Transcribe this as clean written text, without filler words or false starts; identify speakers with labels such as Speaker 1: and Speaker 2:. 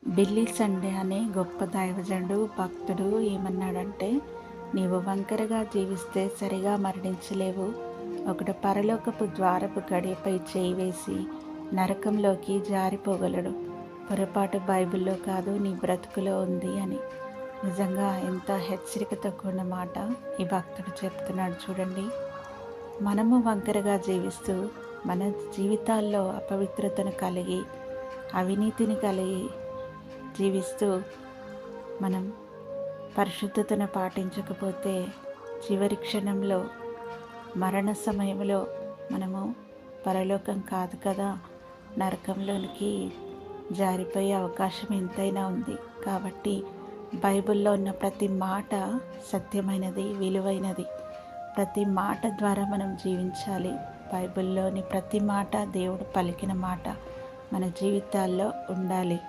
Speaker 1: Billy Sunday అనే గొప్ప దైవజనుడు, భక్తుడు ఏమన్నాడంటే, నీవు వంకరగా జీవిస్తే సరిగా మరణించలేవు. ఒకడు పరలోకపు ద్వారపు గడియపై చేయి వేసి నరకంలోకి జారిపోగలడు. పొరపాటు బైబిల్లో కాదు, నీ బ్రతుకులో ఉంది అని. నిజంగా ఎంత హెచ్చరికతో కూడిన మాట ఈ భక్తుడు చెప్తున్నాడు చూడండి. మనము వంకరగా జీవిస్తూ మన జీవితాల్లో అపవిత్రతను కలిగి, అవినీతిని కలిగి జీవిస్తూ మనం పరిశుద్ధతను పాటించకపోతే చివరి క్షణంలో మరణ సమయంలో మనము పరలోకం కాదు కదా, నరకంలోనికి జారిపోయే అవకాశం ఎంతైనా ఉంది. కాబట్టి బైబిల్లో ఉన్న ప్రతి మాట సత్యమైనది, విలువైనది. ప్రతి మాట ద్వారా మనం జీవించాలి. బైబిల్లోని ప్రతి మాట దేవుడు పలికిన మాట మన జీవితాల్లో ఉండాలి.